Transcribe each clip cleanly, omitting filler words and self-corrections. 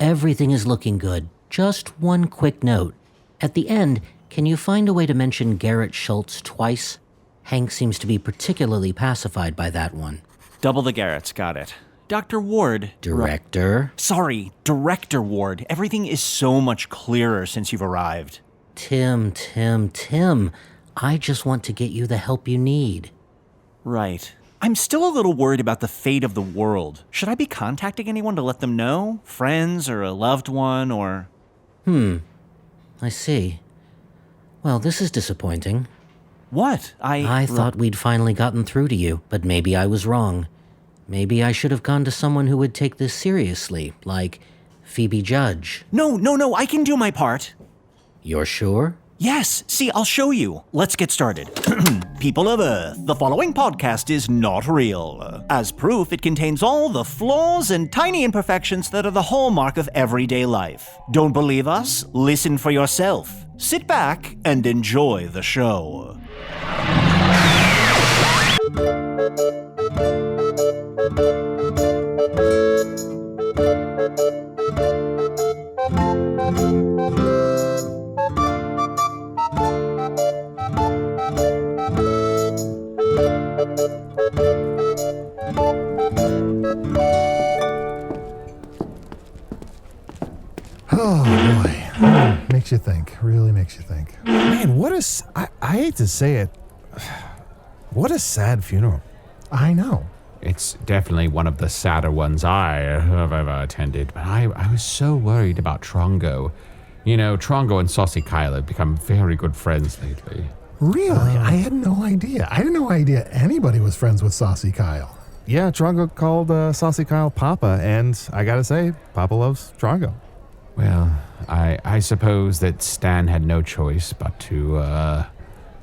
Everything is looking good. Just one quick note. At the end, can you find a way to mention Garrett Schultz twice? Hank seems to be particularly pacified by that one. Double the Garretts, got it. Dr. Ward. Director? Sorry, Director Ward. Everything is so much clearer since you've arrived. Tim. I just want to get you the help you need. Right. I'm still a little worried about the fate of the world. Should I be contacting anyone to let them know? Friends or a loved one or... I see. Well, this is disappointing. What? I thought we'd finally gotten through to you, but maybe I was wrong. Maybe I should have gone to someone who would take this seriously, like Phoebe Judge. No, I can do my part. You're sure? Yes, see, I'll show you. Let's get started. People of Earth, the following podcast is not real. As proof, it contains all the flaws and tiny imperfections that are the hallmark of everyday life. Don't believe us? Listen for yourself. Sit back and enjoy the show. Oh, boy. Makes you think. Really makes you think. Man, I hate to say it, what a sad funeral. I know. It's definitely one of the sadder ones I have ever attended, but I was so worried about Trongo. You know, Trongo and Saucy Kyle have become very good friends lately. Really? I had no idea. I had no idea anybody was friends with Saucy Kyle. Yeah, Trongo called Saucy Kyle Papa, and I gotta say, Papa loves Trongo. Well, I suppose that Stan had no choice but to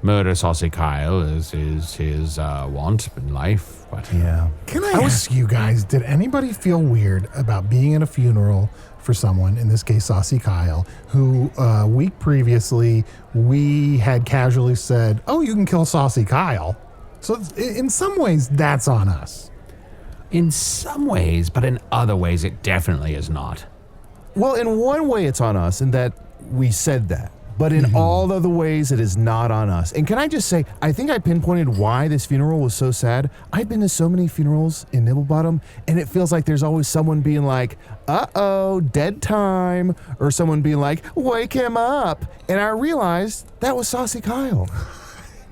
murder Saucy Kyle as is his want in life. But yeah. Can I ask you guys, did anybody feel weird about being at a funeral for someone, in this case Saucy Kyle, who a week previously we had casually said, oh, you can kill Saucy Kyle? So in some ways, that's on us. In some ways, but in other ways, it definitely is not. Well, in one way it's on us in that we said that, but in all other ways it is not on us. And can I just say, I think I pinpointed why this funeral was so sad. I've been to so many funerals in Nibblebottom, and it feels like there's always someone being like, uh-oh, dead time, or someone being like, wake him up. And I realized that was Saucy Kyle.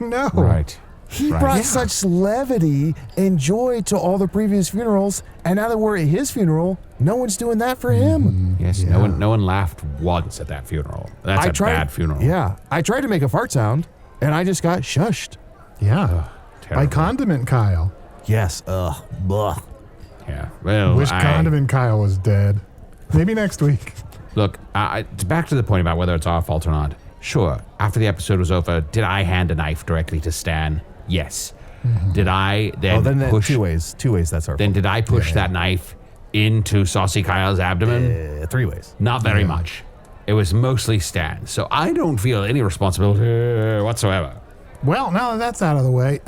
No. Right. He brought such levity and joy to all the previous funerals, and now that we're at his funeral, no one's doing that for him. Yes, Yeah. no one laughed once at that funeral. That's a bad funeral. Yeah, I tried to make a fart sound, and I just got shushed. Yeah. By Terrible. Condiment Kyle. Yes, bleh. Yeah. Well, Wish Condiment Kyle was dead. Maybe next week. Look, back to the point about whether it's our fault or not. Sure, after the episode was over, did I hand a knife directly to Stan? Yes. Did I then push... Two ways, that's our Then fault. did I push that knife into Saucy Kyle's abdomen? 3 ways. Not very much. It was mostly Stan, so I don't feel any responsibility whatsoever. Well, now that that's out of the way.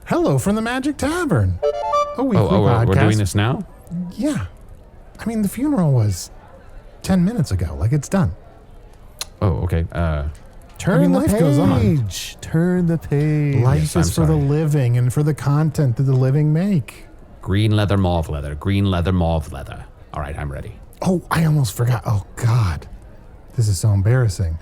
Hello from the Magic Tavern. A weekly podcast. We're doing this now? Yeah. I mean, the funeral was 10 minutes ago. Like, it's done. Oh, okay. Turn the life page. goes on. Turn the page. Life Yes, I'm is for the sorry. living and for the content that the living make. Green leather, mauve leather. Green leather, mauve leather. All right, I'm ready. Oh, I almost forgot. Oh, God. This is so embarrassing.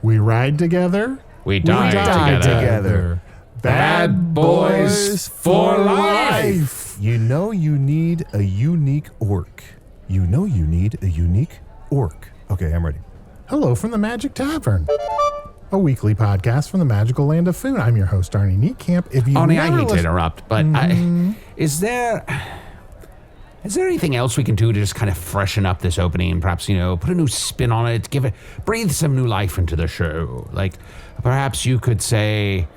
We ride together. We died together. Bad boys for life. You know you need a unique orc. You know you need a unique orc. Okay, I'm ready. Hello from the Magic Tavern, a weekly podcast from the magical land of Foon. I'm your host, Arnie Niekamp. If you Arnie, I hate to interrupt, but is there anything else we can do to just kind of freshen up this opening and perhaps, put a new spin on it, breathe some new life into the show? Like, perhaps you could say,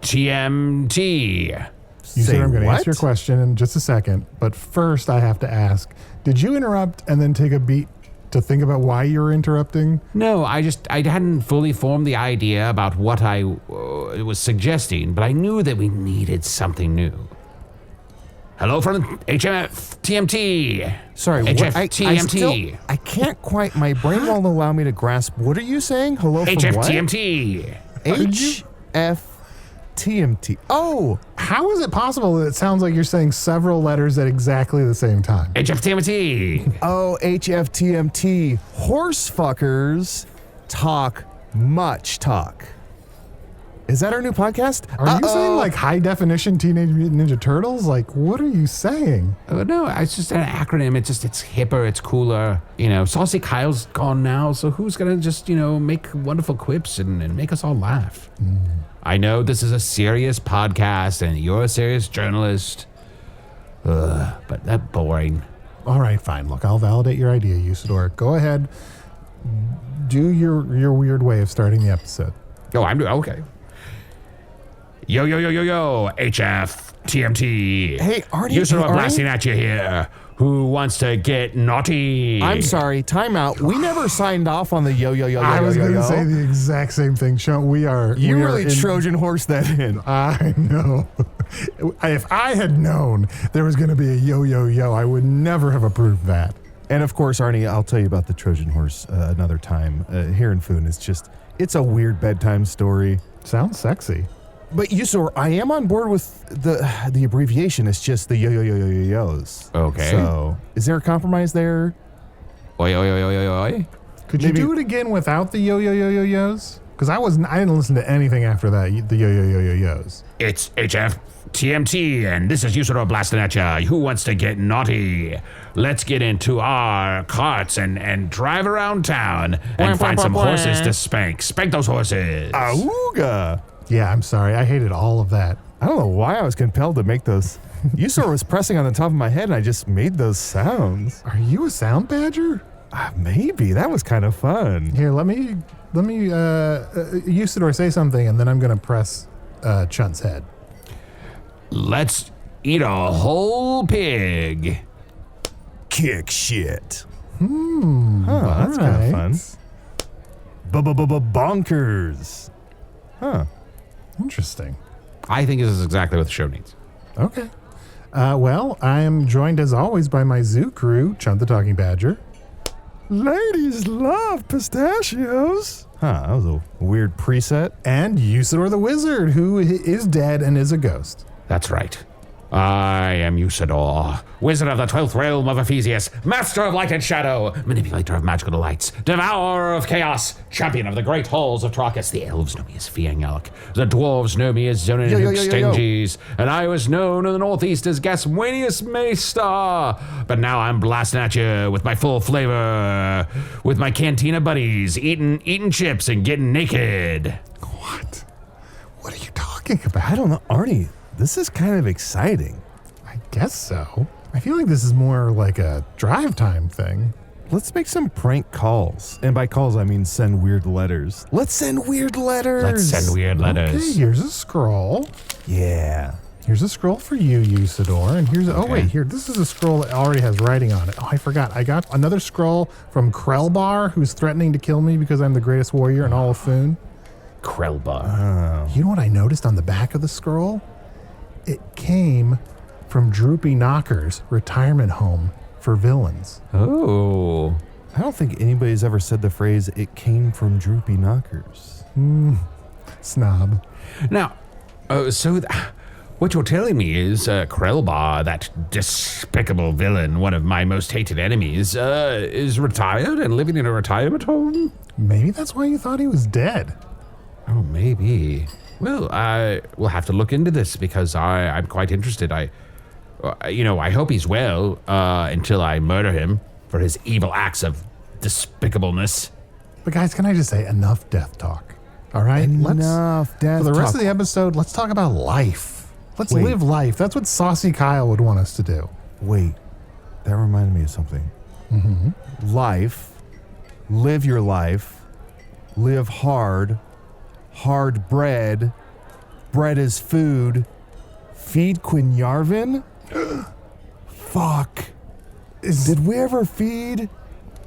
HFTMT. You said I'm going to what? answer your question in just a second, but first I have to ask, did you interrupt and then take a beat to think about why you're interrupting? No, I hadn't fully formed the idea about what I was suggesting, but I knew that we needed something new. Hello from HFTMT. Sorry, HFTMT. I can't quite, my brain won't allow me to grasp. What are you saying? Hello from what? HFTMT. HFTMT. Oh, How is it possible that it sounds like you're saying several letters at exactly the same time? HFTMT. oh, HFTMT. Horse fuckers talk much talk. Is that our new podcast? Are you saying like high definition Teenage Mutant Ninja Turtles? Like, what are you saying? No, it's just an acronym. It's hipper, it's cooler. Saucy Kyle's gone now, so who's gonna just, make wonderful quips and make us all laugh? I know this is a serious podcast and you're a serious journalist, but that's boring. All right, fine. Look, I'll validate your idea, Usidore. Go ahead. Do your weird way of starting the episode. Oh, I'm doing okay. Yo, HF, TMT. Hey, Arnie. Usidore Arnie? blasting at you here. Who wants to get naughty? I'm sorry, time out. We never signed off on the yo. I was going to say the exact same thing, Chunt. You really Trojan horse that in. I know. If I had known there was going to be a yo, I would never have approved that. And of course, Arnie, I'll tell you about the Trojan horse another time. Here in Foon, it's a weird bedtime story. Sounds sexy. But Usidore, I am on board with the abbreviation. It's just the yo-yo-yo-yo-yo-yos. Okay. So, is there a compromise there? Oi. Could you do it again without the yo-yo-yo-yo-yos? Because I didn't listen to anything after that, the yo-yo-yo-yo-yos. It's HF, TMT, and this is Usidore blasting at ya. Who wants to get naughty? Let's get into our carts and drive around town and find some horses to spank. Spank those horses. Auga! Yeah, I'm sorry. I hated all of that. I don't know why I was compelled to make those. Usidore was pressing on the top of my head and I just made those sounds. Are you a sound badger? Maybe. That was kind of fun. Here, let me Usidore say something and then I'm going to press Chunt's head. Let's eat a whole pig. Kick shit. That's kind of fun. Bonkers. Huh. Interesting. I think this is exactly what the show needs. Okay. Well, I am joined as always by my zoo crew, Chunt the Talking Badger. Ladies love pistachios. That was a weird preset. And Usidore the Wizard, who is dead and is a ghost. That's right. I am Usidore, wizard of the 12th realm of Ephesius, master of light and shadow, manipulator of magical delights, devourer of chaos, champion of the great halls of Trachis. The elves know me as Fiangalk, the dwarves know me as Zonin Stanges, and I was known in the northeast as Gaswanius Maystar. But now I'm blasting at you with my full flavor, with my cantina buddies, eating chips and getting naked. What? What are you talking about? I don't know, Arnie. This is kind of exciting. I guess so. I feel like this is more like a drive time thing. Let's make some prank calls. And by calls, I mean send weird letters. Let's send weird letters. Okay, here's a scroll. Yeah. Here's a scroll for you, Usidore. And here's this is a scroll that already has writing on it. Oh, I forgot. I got another scroll from Krellbar, who's threatening to kill me because I'm the greatest warrior in all of Foon. Krellbar. You know what I noticed on the back of the scroll? It came from Droopy Knocker's retirement home for villains. Oh. I don't think anybody's ever said the phrase, it came from Droopy Knockers. Snob. Now, what you're telling me is Krellbar, that despicable villain, one of my most hated enemies, is retired and living in a retirement home? Maybe that's why you thought he was dead. Oh, maybe. Well, I will have to look into this because I'm quite interested. I hope he's well until I murder him for his evil acts of despicableness. But guys, can I just say enough death talk? All right? Enough death talk. For the rest of the episode, let's talk about life. Let's live life. That's what Saucy Kyle would want us to do. Wait, that reminded me of something. Life. Live your life. Live hard. Hard bread. Bread is food. Feed Quen'yarvin? Fuck. Did we ever feed?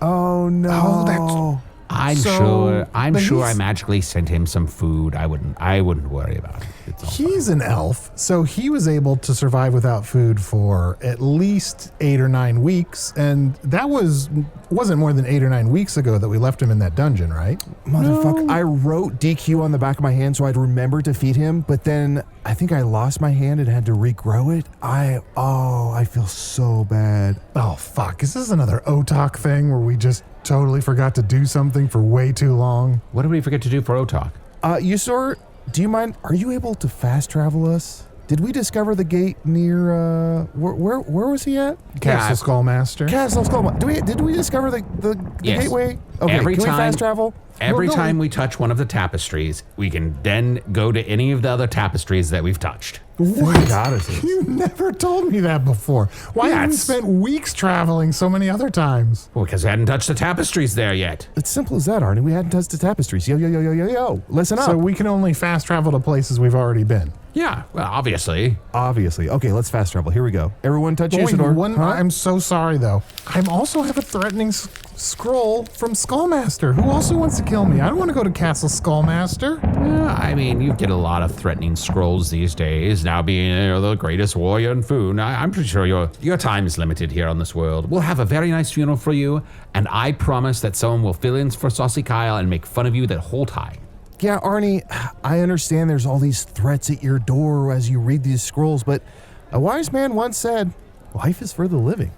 Oh no. I'm So, I'm but sure I he's- magically sent him some food. I wouldn't worry about it. It's all He's an elf, so he was able to survive without food for at least 8 or 9 weeks, and that wasn't more than 8 or 9 weeks ago that we left him in that dungeon, right? Motherfucker, I wrote DQ on the back of my hand so I'd remember to feed him, but then I think I lost my hand and had to regrow it. I feel so bad. Oh, fuck. Is this another OTOC thing where we just totally forgot to do something for way too long? What did we forget to do for OTOC? Usidore, do you mind? Are you able to fast travel us? Did we discover the gate near, where was he at? Castle Skullmaster. Castle Skullmaster. Did we discover the Yes. gateway? Okay, Every can we time- fast travel? Every Well, no, time we touch one of the tapestries, we can then go to any of the other tapestries that we've touched. What? Goddesses. You never told me that before. Why have we That's- spent weeks traveling so many other times? Well, because we hadn't touched the tapestries there yet. It's simple as that, Arnie. We hadn't touched the tapestries. Yo. Listen up. So we can only fast travel to places we've already been. Yeah, well, obviously. Obviously. Okay, let's fast travel. Here we go. Everyone touch Wait, Usidore. Huh? I'm so sorry, though. I also have a threatening scroll from Skullmaster, who also wants to kill me. I don't want to go to Castle Skullmaster. Yeah, I mean, you get a lot of threatening scrolls these days. Now being the greatest warrior in Foon, I'm pretty sure your time is limited here on this world. We'll have a very nice funeral for you, and I promise that someone will fill in for Saucy Kyle and make fun of you that whole time. Yeah, Arnie, I understand there's all these threats at your door as you read these scrolls, but a wise man once said, life is for the living.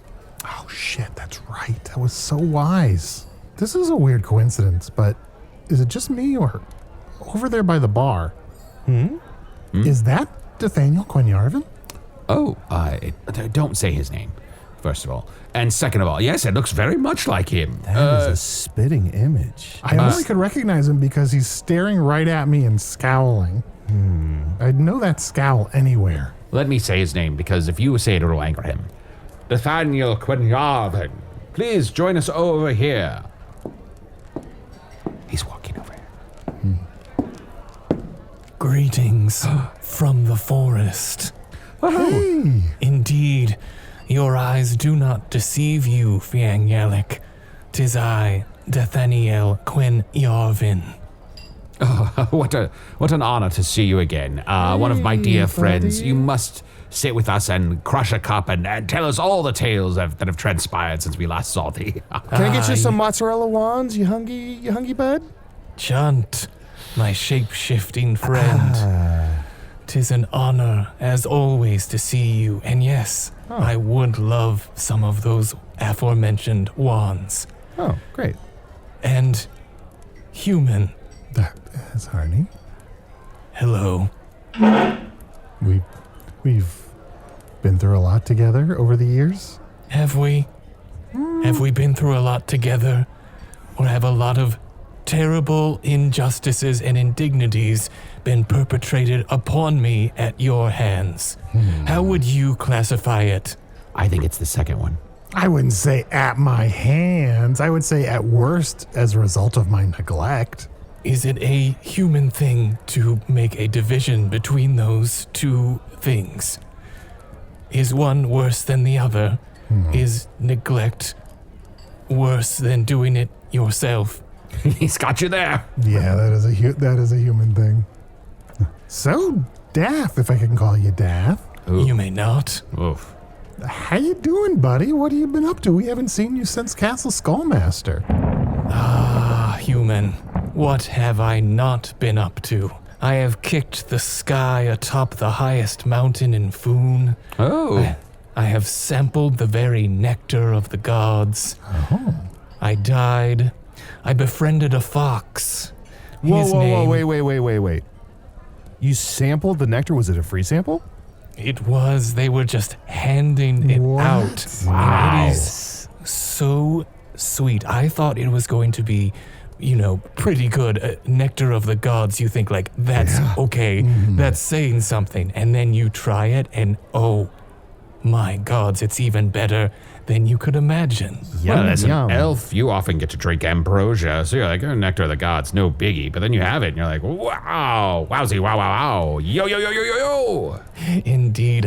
Oh, shit, that's right. That was so wise. This is a weird coincidence, but is it just me or over there by the bar? Is that D'athaniel Quen'yarvin? Oh, don't say his name, first of all. And second of all, yes, it looks very much like him. That is a spitting image. I only could recognize him because he's staring right at me and scowling. I'd know that scowl anywhere. Let me say his name, because if you say it, it'll anger him. D'athaniel Quen'yarvin, please join us over here. He's walking over here. Greetings from the forest. Hey, Indeed, your eyes do not deceive you, Fiangyalik. 'Tis I, D'athaniel Quen'yarvin. What an honor to see you again. One of my dear friends. buddy. You must sit with us and crush a cup and tell us all the tales that have transpired since we last saw thee. Can I get you some mozzarella wands, you hungry bud? Chunt, my shape-shifting friend. 'Tis an honor, as always, to see you, and yes, I would love some of those aforementioned wands. Oh, great. And human, that's Arnie. hello. We've been through a lot together over the years. Have we? Have we been through a lot together? Or have a lot of terrible injustices and indignities been perpetrated upon me at your hands? How would you classify it? I think it's the second one. I wouldn't say at my hands. I would say at worst as a result of my neglect. Is it a human thing to make a division between those two things? Is one worse than the other? Is neglect worse than doing it yourself? He's got you there. Yeah, that is a human thing. So, Dath, if I can call you Dath. You may not. Oof. How you doing, buddy? What have you been up to? We haven't seen you since Castle Skullmaster. Human, what have I not been up to? I have kicked the sky atop the highest mountain in Foon. Oh. I have sampled the very nectar of the gods. I died. I befriended a fox. His name, Wait. You sampled the nectar? Was it a free sample? It was. They were just handing it What? out. Wow. And it is so sweet. I thought it was going to be, pretty good. Nectar of the gods, you think, like, that's okay. That's saying something. And then you try it, and oh my gods, it's even better than you could imagine. Well, as Yum. an elf, you often get to drink ambrosia, so you're like, oh, nectar of the gods, no biggie. But then you have it, and you're like, wow, wowzy, wow, wow, wow, yo, yo, yo, yo, yo, yo. Indeed,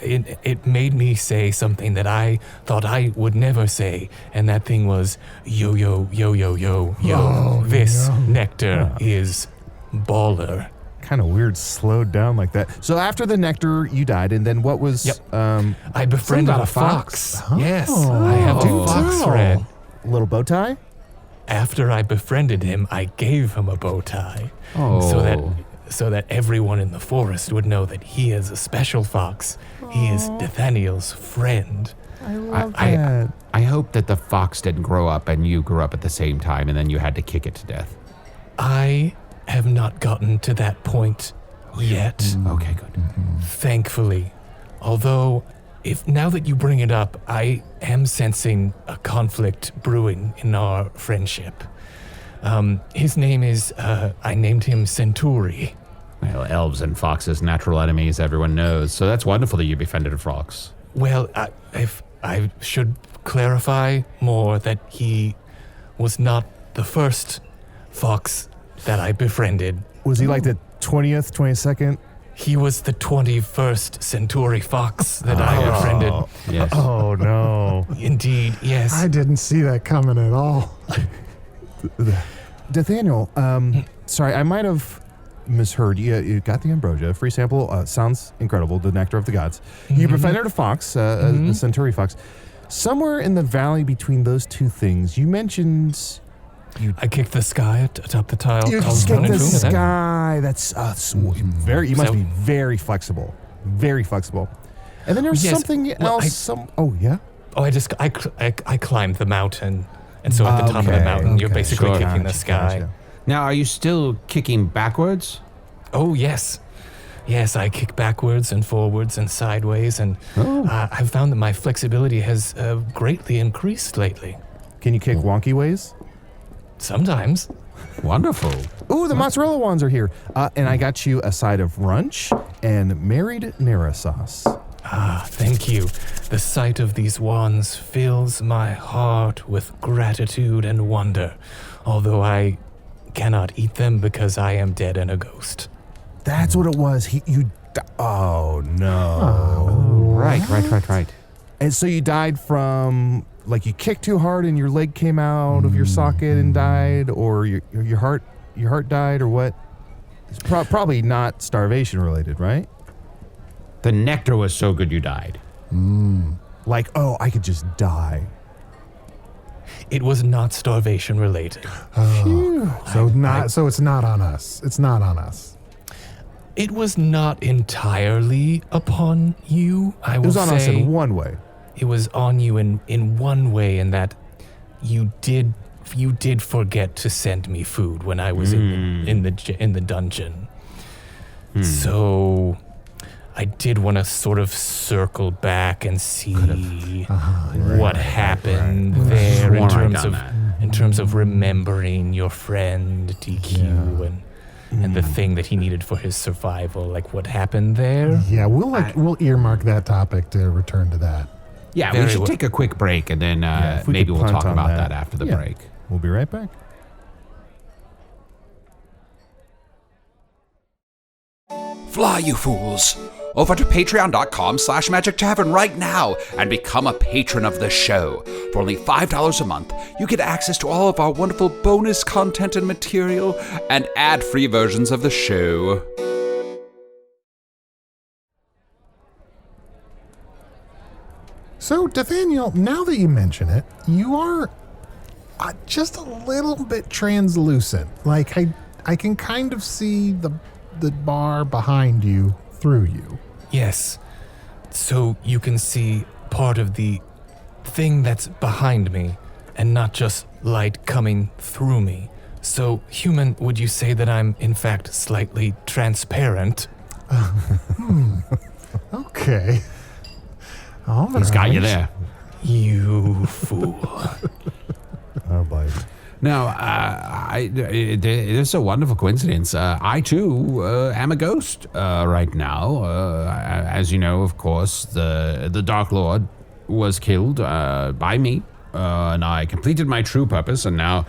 it made me say something that I thought I would never say, and that thing was, yo, yo, yo, yo, yo, yo. Oh, This no. nectar is baller. Kind of weird, slowed down like that. So after the nectar, you died, and then what was? Yep. Um, I befriended about a a fox. fox. Yes, Oh. I have a Do fox tell. friend. little bow tie. After I befriended him, I gave him a bow tie, Oh. so that everyone in the forest would know that he is a special fox. He is D'athaniel's friend. I love that. I hope that the fox didn't grow up and you grew up at the same time, and then you had to kick it to death. I have not gotten to that point yet. Okay, good. Thankfully. Although, if now that you bring it up, I am sensing a conflict brewing in our friendship. His name is, I named him Centauri. Well, elves and foxes, natural enemies, everyone knows. So that's wonderful that you befriended a fox. Well, if I should clarify more that he was not the first fox that I befriended. Was he like the 20th, 22nd? He was the 21st Centauri fox that I befriended. Yes. Oh no. Indeed, yes. I didn't see that coming at all. D'athaniel, sorry, I might have misheard. You got the ambrosia, free sample. Sounds incredible. The nectar of the gods. You befriended a fox, the Centauri fox. Somewhere in the valley between those two things, you mentioned I kicked the sky atop the tile. you tall just stone get the and boom, and then- sky. That's very. You must So- be very flexible. Very flexible. And then there's Yes, something well, else. Oh yeah. Oh, I climbed the mountain, and so at the top of the Okay, mountain, you're okay. basically Sure. kicking the Gotcha, sky. gotcha. Now, are you still kicking backwards? Oh yes, yes, I kick backwards and forwards and sideways, and I've found that my flexibility has greatly increased lately. Can you kick wonky ways? Sometimes. Wonderful. Ooh, the mozzarella wands are here. And I got you a side of runch and married Nera sauce. Ah, thank you. The sight of these wands fills my heart with gratitude and wonder, although I cannot eat them because I am dead and a ghost. That's what it was. Oh no. Right. And so you died from, like, you kicked too hard and your leg came out of your socket and died, or your heart died, or what? It's probably not starvation related, right? The nectar was so good you died. Like, oh, I could just die. It was not starvation related. So it's not on us. It's not on us. It was not entirely upon you, I It will was on us say. in one way. It was on you in one way, in that you did forget to send me food when I was in the dungeon. So I did want to sort of circle back and see what happened there in Sworn I'd terms done of that. in terms of remembering your friend DQ and the thing that he needed for his survival, like what happened there. Yeah, we'll earmark that topic to return to that. Yeah, we Very should well. take a quick break, and then if we maybe could we'll punt talk on about that. that after the Yeah. break. We'll be right back. Fly, you fools! Over to patreon.com/Magic Tavern right now and become a patron of the show. For only $5 a month, you get access to all of our wonderful bonus content and material and ad-free versions of the show. So, D'athaniel, now that you mention it, you are just a little bit translucent. Like, I can kind of see the bar behind you through you. Yes. So you can see part of the thing that's behind me and not just light coming through me. So, human, would you say that I'm in fact slightly transparent? Okay. All He's got you right. there. You fool. Oh boy. Now, it's a wonderful coincidence. I, too, am a ghost right now. As you know, of course, the Dark Lord was killed by me, and I completed my true purpose, and now,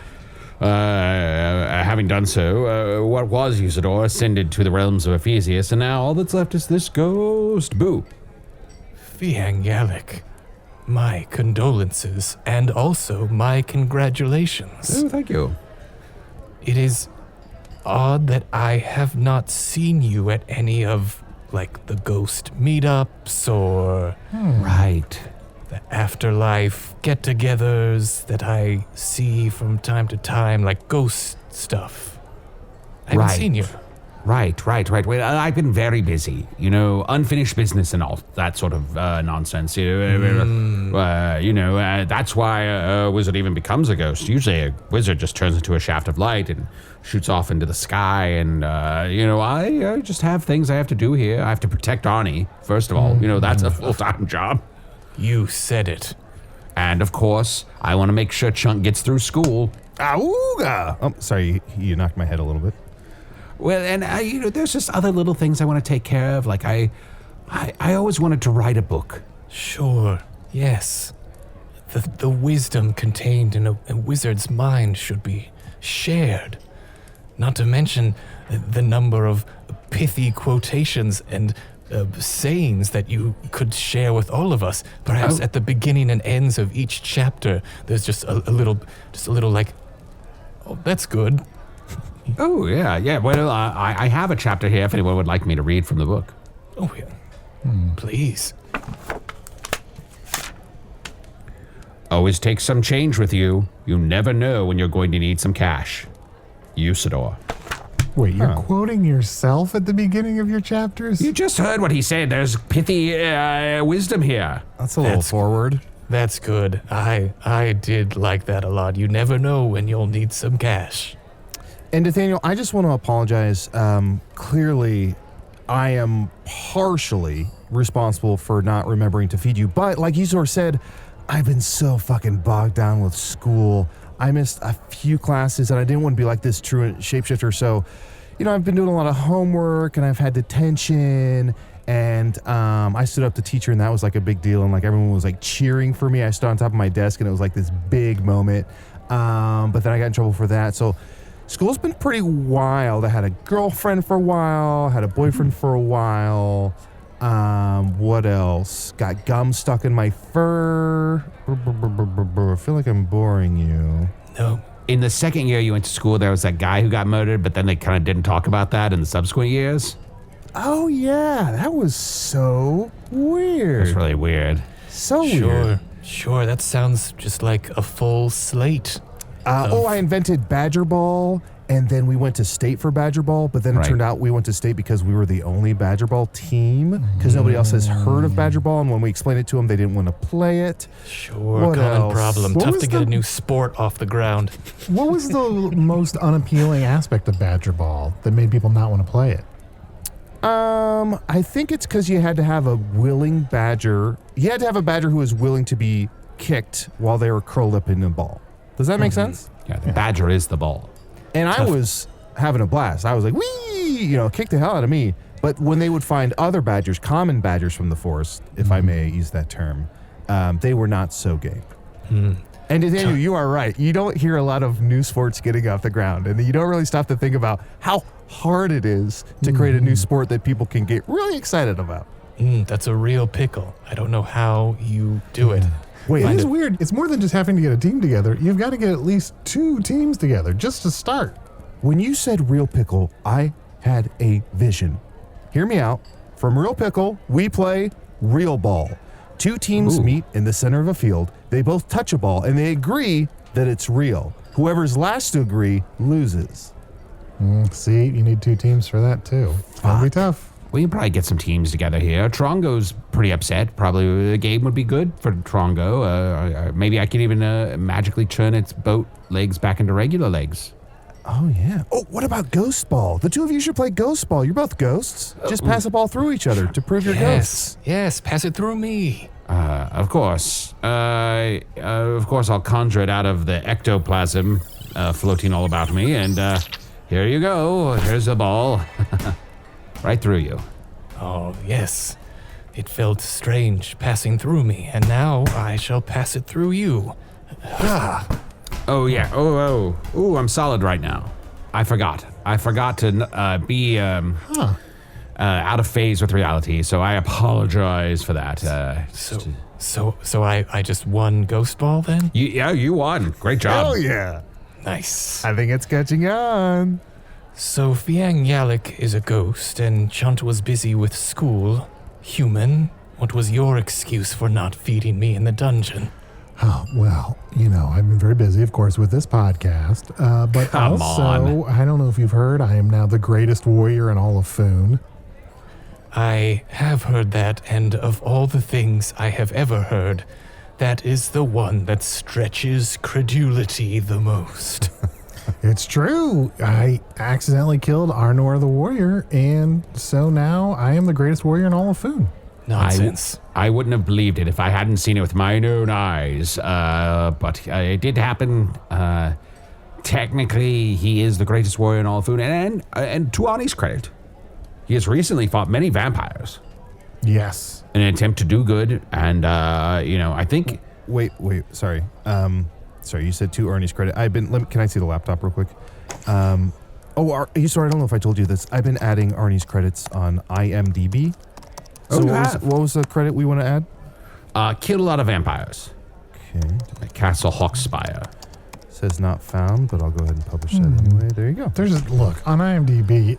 having done so, what was Usidore ascended to the realms of Ephesius, and now all that's left is this ghost. Boo. Fiangalic. My condolences, and also my congratulations. Oh, thank you. It is odd that I have not seen you at any of, like, the ghost meetups or Right. the afterlife get-togethers that I see from time to time, like ghost stuff. I haven't seen you. Right. Well, I've been very busy, unfinished business and all that sort of nonsense. That's why a wizard even becomes a ghost. Usually a wizard just turns into a shaft of light and shoots off into the sky. And, I just have things I have to do here. I have to protect Arnie, first of all. That's a full-time job. You said it. And, of course, I want to make sure Chunt gets through school. Auga! Oh, sorry, you knocked my head a little bit. Well, and there's just other little things I want to take care of. Like I always wanted to write a book. Sure, yes. The wisdom contained in a wizard's mind should be shared. Not to mention the number of pithy quotations and sayings that you could share with all of us. Perhaps at the beginning and ends of each chapter, there's just a little like, oh, that's good. Oh, yeah. Well, I have a chapter here if anyone would like me to read from the book. Oh, yeah. Please. Always take some change with you. You never know when you're going to need some cash. Usidore. Wait, you're quoting yourself at the beginning of your chapters? You just heard what he said. There's pithy wisdom here. That's a little forward. That's good. I did like that a lot. You never know when you'll need some cash. And D'athaniel, I just want to apologize. Clearly, I am partially responsible for not remembering to feed you. But like Usidore said, I've been so fucking bogged down with school. I missed a few classes, and I didn't want to be like this truant shapeshifter. So, I've been doing a lot of homework, and I've had detention. And I stood up to teacher, and that was like a big deal. And like everyone was like cheering for me. I stood on top of my desk, and it was like this big moment. But then I got in trouble for that. So school's been pretty wild. I had a girlfriend for a while, had a boyfriend for a while. What else? Got gum stuck in my fur. I feel like I'm boring you. No. In the second year you went to school, there was that guy who got murdered, but then they kind of didn't talk about that in the subsequent years. Oh, yeah. That was so weird. It's really weird. So weird. Sure. That sounds just like a full slate. I invented Badger Ball, and then we went to state for Badger Ball, but then it turned out we went to state because we were the only Badger Ball team, because nobody else has heard of Badger Ball, and when we explained it to them, they didn't want to play it. Sure, What common else? problem. What Tough was to get the- a new sport off the ground. What was the most unappealing aspect of Badger Ball that made people not want to play it? I think it's because you had to have a willing badger. You had to have a badger who was willing to be kicked while they were curled up in the ball. Does that make sense? Yeah, the badger is the ball. And I was having a blast. I was like, wee, kick the hell out of me. But when they would find other badgers, common badgers from the forest, if I may use that term, they were not so game. And D'athaniel, you are right. You don't hear a lot of new sports getting off the ground, and you don't really stop to think about how hard it is to create a new sport that people can get really excited about. That's a real pickle. I don't know how you do it. Wait, it is weird. It's more than just having to get a team together. You've got to get at least 2 teams together just to start. When you said real pickle, I had a vision. Hear me out. From real pickle, we play real ball. 2 teams meet in the center of a field. They both touch a ball, and they agree that it's real. Whoever's last to agree loses. See, you need 2 teams for that too. That'll be tough. We can probably get some teams together here. Trongo's pretty upset. Probably the game would be good for Trongo. Maybe I could even magically turn its boat legs back into regular legs. Oh, yeah. Oh, what about Ghost Ball? The 2 of you should play Ghost Ball. You're both ghosts. Just pass the ball through each other to prove you're ghosts. Yes, pass it through me. Of course. Of course, I'll conjure it out of the ectoplasm floating all about me, and here you go. Here's a ball. Right through you. Oh, yes. It felt strange passing through me, and now I shall pass it through you. Oh, yeah. Oh, I'm solid right now. I forgot to be out of phase with reality, so I apologize for that. So I just won Ghost Ball then? You won. Great job. Oh, yeah. Nice. I think it's catching on. So Fiang Yalik is a ghost, and Chunt was busy with school. Human, what was your excuse for not feeding me in the dungeon? Oh, well, I've been very busy, of course, with this podcast. But Come also, on. I don't know if you've heard, I am now the greatest warrior in all of Foon. I have heard that, and of all the things I have ever heard, that is the one that stretches credulity the most. It's true. I accidentally killed Arnor the warrior, and so now I am the greatest warrior in all of Foon. Nonsense. I wouldn't have believed it if I hadn't seen it with my own eyes. But it did happen. Technically, he is the greatest warrior in all of Foon, and to Arnie's credit, he has recently fought many vampires Yes. in an attempt to do good. And I think Wait, sorry. Sorry, you said to Arnie's credit. Can I see the laptop real quick? Sorry, I don't know if I told you this. I've been adding Arnie's credits on IMDb. So what was the credit we want to add? killed a lot of vampires Okay. at Castle Hawkspire. Says not found, but I'll go ahead and publish that anyway. There you go. Look, on IMDb,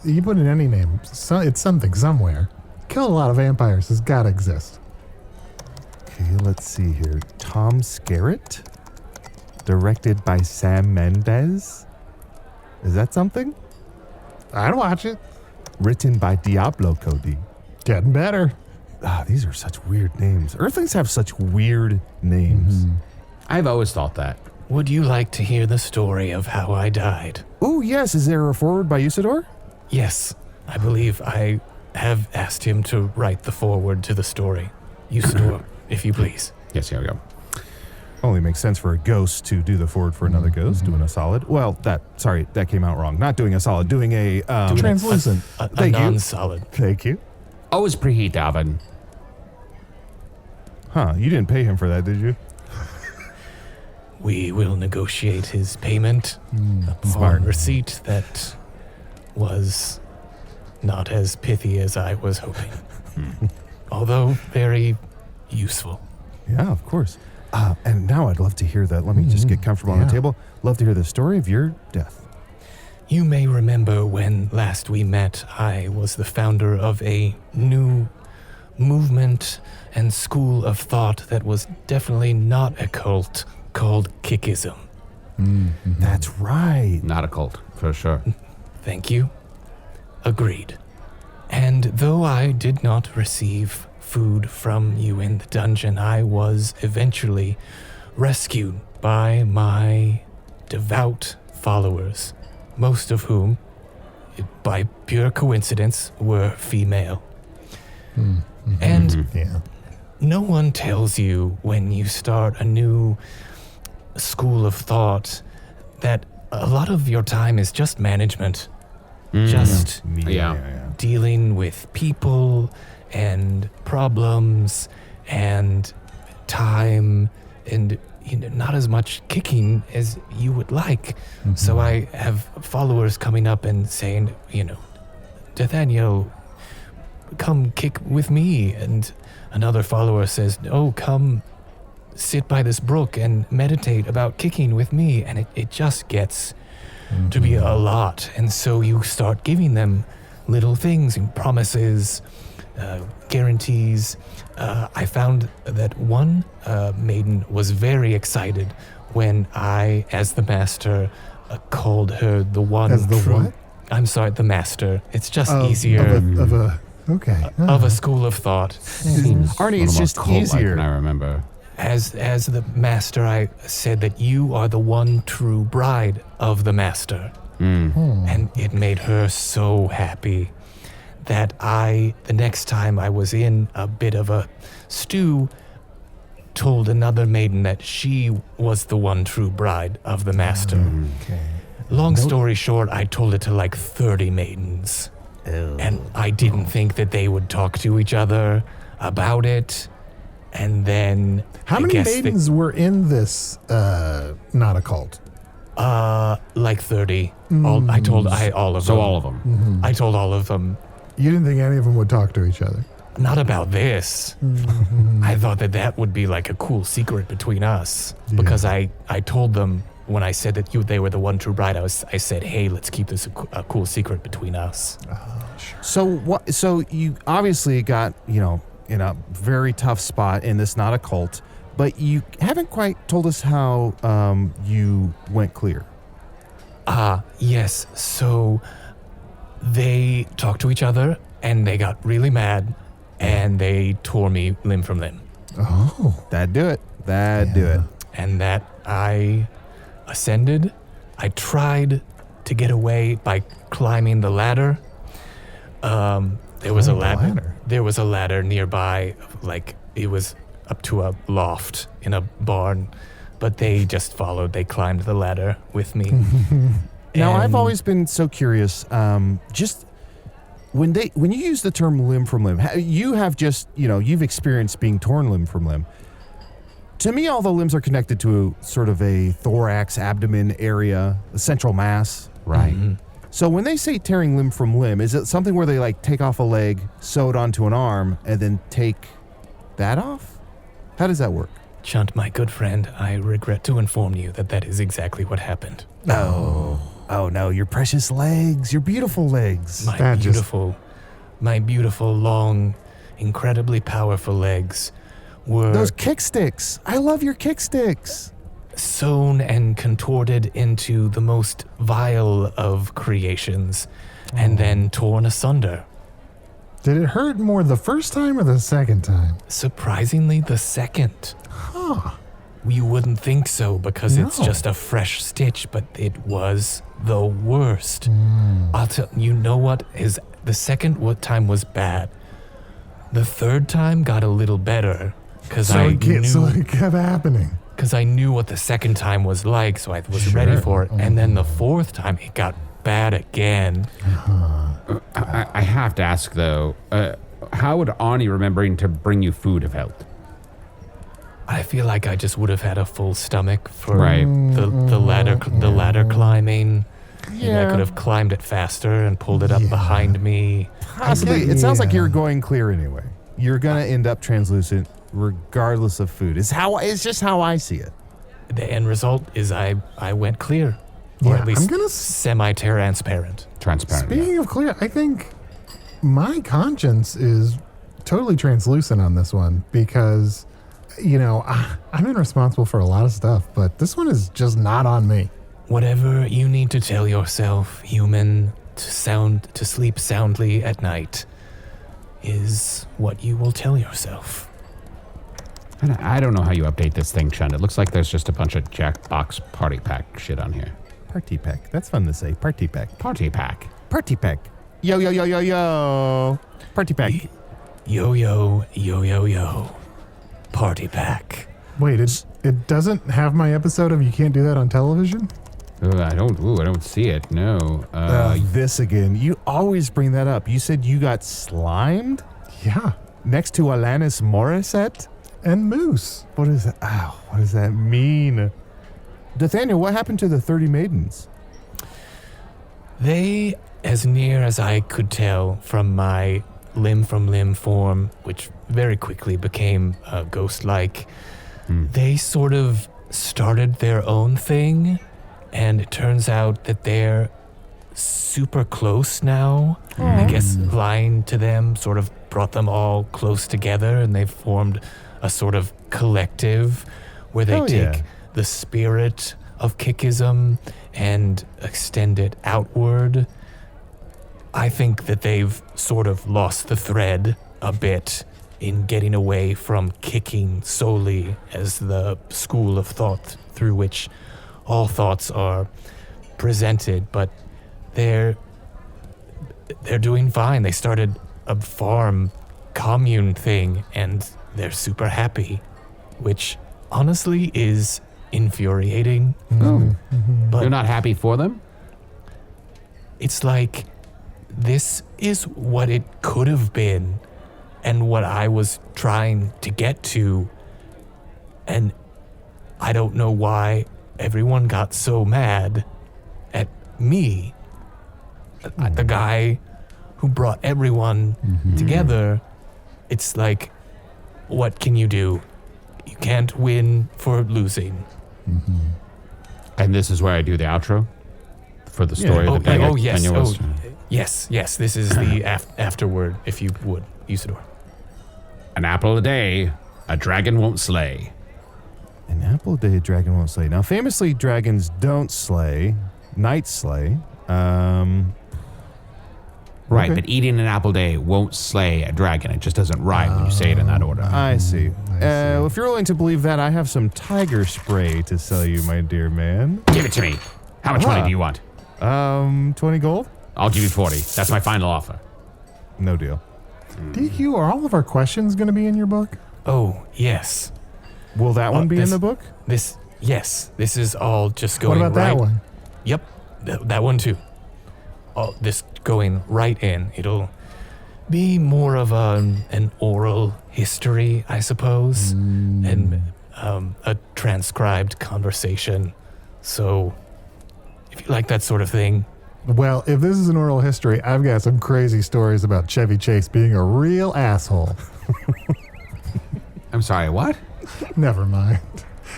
you put in any name, it's something somewhere. Kill a lot of vampires has got to exist. Okay, let's see here. Tom Skerritt, directed by Sam Mendes. Is that something? I'd watch it. Written by Diablo Cody. Getting better. These are such weird names. Earthlings have such weird names. I've always thought that. Would you like to hear the story of how I died? Oh, yes. Is there a forward by Usidore? Yes, I believe I have asked him to write the foreword to the story. Usidore, if you please. Yes, here we go. Only makes sense for a ghost to do the forward for another ghost, doing a solid. Well, that came out wrong. Not doing a solid, doing a... Translucent. A Thank you. non-solid. Thank you. Always preheat the oven. Huh, you didn't pay him for that, did you? We will negotiate his payment upon Smart. receipt. That was not as pithy as I was hoping. Although very useful. Yeah, of course. And now I'd love to hear that. Let me just get comfortable on the table. Love to hear the story of your death. You may remember when last we met, I was the founder of a new movement and school of thought that was definitely not a cult, called Kickism. That's right. Not a cult, for sure. Thank you. Agreed. And though I did not receive food from you in the dungeon, I was eventually rescued by my devout followers, most of whom, by pure coincidence, were female. And Yeah. no one tells you when you start a new school of thought that a lot of your time is just management. Just Yeah. dealing with people and problems and time and not as much kicking as you would like. So I have followers coming up and saying, D'athaniel, come kick with me. And another follower says, oh, come sit by this brook and meditate about kicking with me. And it just gets to be a lot. And so you start giving them little things and promises, guarantees. I found that one maiden was very excited when I, as the master, called her the one As the true... what? I'm sorry, the master. It's just Of easier. Okay. Of a school of thought. Seems Arnie, a it's little more just cult-like easier. than I remember. As the master, I said that you are the one true bride of the master. And it made her so happy that the next time I was in a bit of a stew, told another maiden that she was the one true bride of the master. Long story short, I told it to like 30 maidens. And I didn't think that they would talk to each other about it. And then How many maidens were in this not a cult? Like 30. I told all of them. So all of them. I told all of them. You didn't think any of them would talk to each other? Not about this. I thought that would be like a cool secret between us. Because I told them when I said that they were the one true bride, I said, hey, let's keep this a cool secret between us. So you obviously got, in a very tough spot in this not a cult, but you haven't quite told us how you went clear. Yes. So they talked to each other and they got really mad and they tore me limb from limb. Oh. That'd do it. That'd do it. And that I ascended. I tried to get away by climbing the ladder. There was a ladder. There was a ladder nearby, like it was up to a loft in a barn, but they just followed. They climbed the ladder with me. Now, I've always been so curious. Just when you use the term limb from limb, you have just you've experienced being torn limb from limb. To me, all the limbs are connected to sort of a thorax, abdomen area, a central mass. Right. So when they say tearing limb from limb, is it something where they like take off a leg, sew it onto an arm, and then take that off? How does that work? Chunt, my good friend, I regret to inform you that is exactly what happened. Oh no, your precious legs, your beautiful legs. My beautiful, long, incredibly powerful legs were Those kick sticks. I love your kick sticks. sewn and contorted into the most vile of creations and then torn asunder. Did it hurt more the first time or the second time? Surprisingly, the second. You wouldn't think so because it's just a fresh stitch, but it was the worst. I'll tell you know what is the second time was bad. The third time got a little better because So it kept happening. because I knew what the second time was like, so I was ready for it. And then the fourth time, it got bad again. I have to ask, though, how would Arnie remembering to bring you food have helped? I feel like I just would have had a full stomach for Right. the ladder climbing. Maybe I could have climbed it faster and pulled it up behind me. Possibly. It sounds like you're going clear anyway. You're gonna end up translucent regardless of food. It's just how I see it. The end result is I went clear. Or Yeah, at least I'm gonna semi-transparent. Transparent. Speaking of clear, I think my conscience is totally translucent on this one because, I've been responsible for a lot of stuff, but this one is just not on me. Whatever you need to tell yourself, human, to sleep soundly at night, is what you will tell yourself. I don't know how you update this thing, Chunt. It looks like there's just a bunch of Jackbox party pack shit on here. Party pack. That's fun to say. Party pack. Party pack. Party pack. Yo, yo, yo, yo, yo. Party pack. Yo, yo, yo, yo, yo. Party pack. Wait, it doesn't have my episode of You Can't Do That on Television? I don't see it. No. This again. You always bring that up. You said you got slimed Yeah. next to Alanis Morissette? And Moose. What is that? Ow, what does that mean? D'athaniel, what happened to the 30 maidens? They, as near as I could tell from my limb from limb form, which very quickly became ghost-like, they sort of started their own thing, and it turns out that they're super close now. I guess lying to them sort of brought them all close together, and they've formed a sort of collective where they take the spirit of Kickism and extend it outward. I think that they've sort of lost the thread a bit in getting away from kicking solely as the school of thought through which all thoughts are presented, but they're doing fine. They started a farm commune thing and they're super happy. which honestly is infuriating. But You're not happy for them? it's like this is what it could have been and what I was trying to get to. And I don't know why everyone got so mad at me, the guy who brought everyone together. It's like, what can you do? You can't win for losing. And this is where I do the outro for the story of the Yes. Quen'yarvin. Yes. This is the afterword, if you would, Usidore. An apple a day, a dragon won't slay. An apple a day, a dragon won't slay. Now, famously, dragons don't slay. Knights slay. Right, Okay. but eating an apple a day won't slay a dragon. It just doesn't rhyme when you say it in that order. I see. If you're willing to believe that, I have some tiger spray to sell you, my dear man. Give it to me. How much money do you want? 20 gold? I'll give you 40. That's my final offer. No deal. DQ, are all of our questions going to be in your book? Oh, yes. Will that one be in this- the book? This is all just What going about right. that one? Yep, that one too. All this going right in. It'll be more of an oral history, I suppose, and a transcribed conversation. So, if you like that sort of thing, Well, if this is an oral history, I've got some crazy stories about Chevy Chase being a real asshole. I'm sorry, what? Never mind.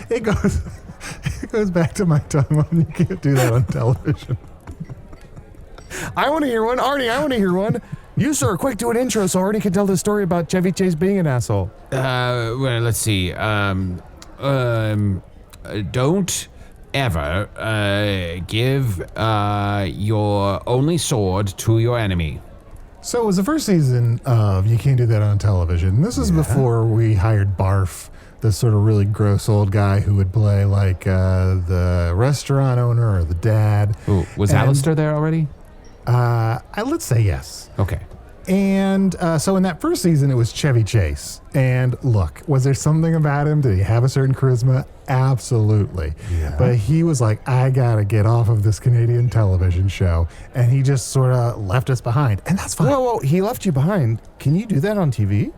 It goes back to my time when you can't do that on television. I want to hear one. Arnie, I want to hear one. You, sir, quick, do an intro so Arnie can tell the story about Chevy Chase being an asshole. Well, let's see. Don't ever give your only sword to your enemy. So it was the first season of You Can't Do That on Television. This is before we hired Barf, this sort of really gross old guy who would play like the restaurant owner or the dad. Ooh, was And- Alistair there already? Let's say yes. Okay. And so in that first season, it was Chevy Chase. And look, was there something about him? Did he have a certain charisma? Absolutely. Yeah. But he was like, I got to get off of this Canadian television show. And he just sort of left us behind. And that's fine. Whoa, he left you behind. Can you do that on TV?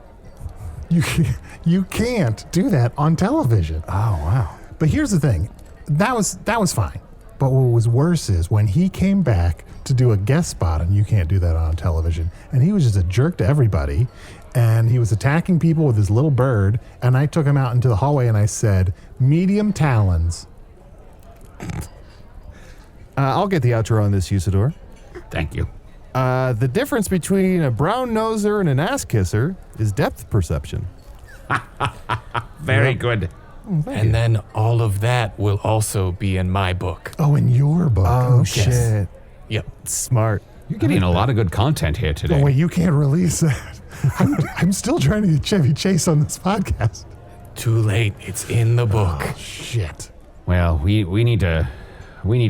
You can't do that on television. Oh, wow. But here's the thing. That was fine. But what was worse is when he came back to do a guest spot on You Can't Do That on Television, and he was just a jerk to everybody, and he was attacking people with his little bird, and I took him out into the hallway and I said, medium talons. I'll get the outro on this, Usidore. Thank you. The difference between a brown noser and an ass kisser is depth perception. Very good. and then all of that will also be in my book. Oh, in your book. Oh, Okay. shit. Yep. Smart. You're getting a lot of good content here today. Oh, wait, you can't release that. I'm still trying to get Chevy Chase on this podcast. Too late. It's in the book. Shit. Well, we need to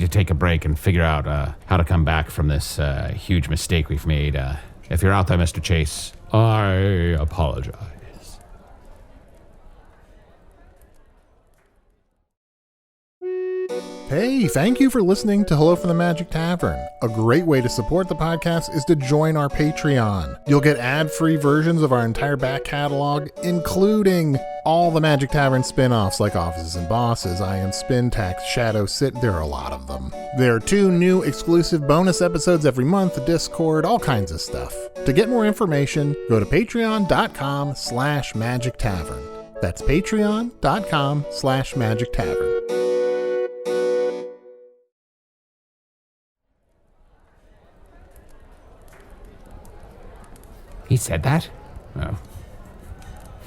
take a break and figure out how to come back from this huge mistake we've made. If you're out there, Mr. Chase, I apologize. Hey, thank you for listening to Hello from the Magic Tavern. A great way to support the podcast is to join our Patreon. You'll get ad-free versions of our entire back catalog, including all the Magic Tavern spin-offs like Offices and Bosses, I Am Spin Tax, Shadow Sit, there are a lot of them. There are 2 new exclusive bonus episodes every month, Discord, all kinds of stuff. To get more information, go to patreon.com/Magic Tavern. That's patreon.com/Magic Tavern. He said that? Oh.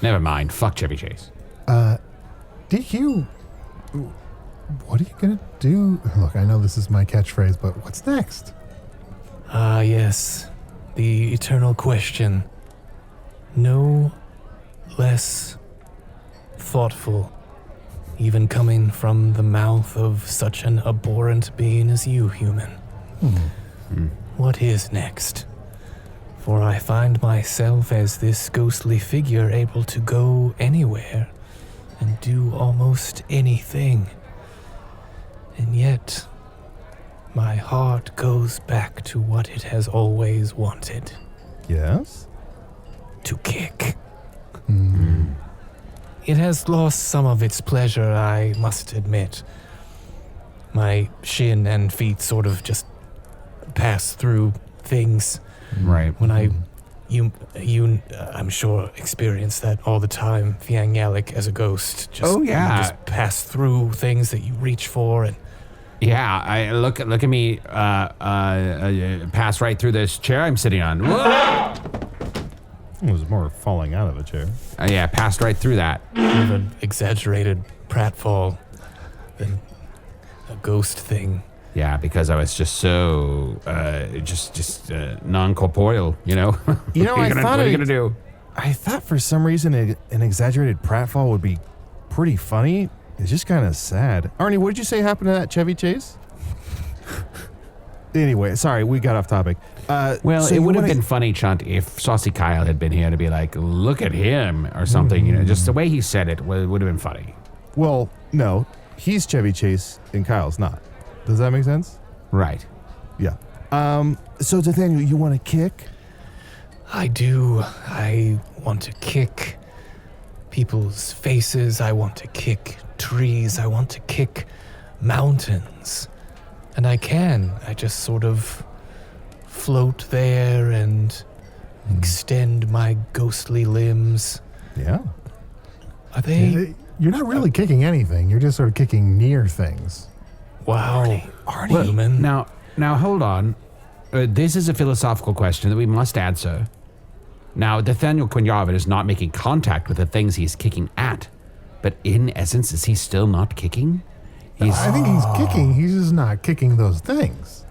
Never mind. Fuck Chevy Chase. DQ, what are you gonna do? Look, I know this is my catchphrase, but what's next? Ah, yes. The eternal question. No less thoughtful, even coming from the mouth of such an abhorrent being as you, human. What is next? For I find myself as this ghostly figure able to go anywhere and do almost anything. And yet, my heart goes back to what it has always wanted. Yes? To kick. It has lost some of its pleasure, I must admit. My shin and feet sort of just pass through things. Right. When you, I'm sure, experience that all the time. Fiang Yalik as a ghost. Oh, yeah. You just pass through things that you reach for, and Yeah, I look at me, pass right through this chair I'm sitting on. Whoa! It was more falling out of a chair. Yeah, passed right through that. with an exaggerated pratfall than a ghost thing. Yeah, because I was just so, non-corporeal, you know? You know, what are you gonna do? I thought for some reason an exaggerated pratfall would be pretty funny. It's just kind of sad. Arnie, what did you say happened to that Chevy Chase? Anyway, sorry, we got off topic. Well, so it you would have wanna- been funny, Chunt, if Saucy Kyle had been here to be like, look at him, or something, you know, just the way he said it would have been funny. Well, no, he's Chevy Chase and Kyle's not. Does that make sense? Right. Yeah. So D'athaniel, you want to kick? I do. I want to kick people's faces. I want to kick trees. I want to kick mountains. And I can. I just sort of float there and extend my ghostly limbs. Yeah. Are they? You're not really kicking anything. You're just sort of kicking near things. Wow. Arnie. Human. Now hold on. This is a philosophical question that we must answer. Now, D'athaniel Quen'yarvin is not making contact with the things he's kicking at, but in essence, is he still not kicking? I think he's kicking. He's just not kicking those things.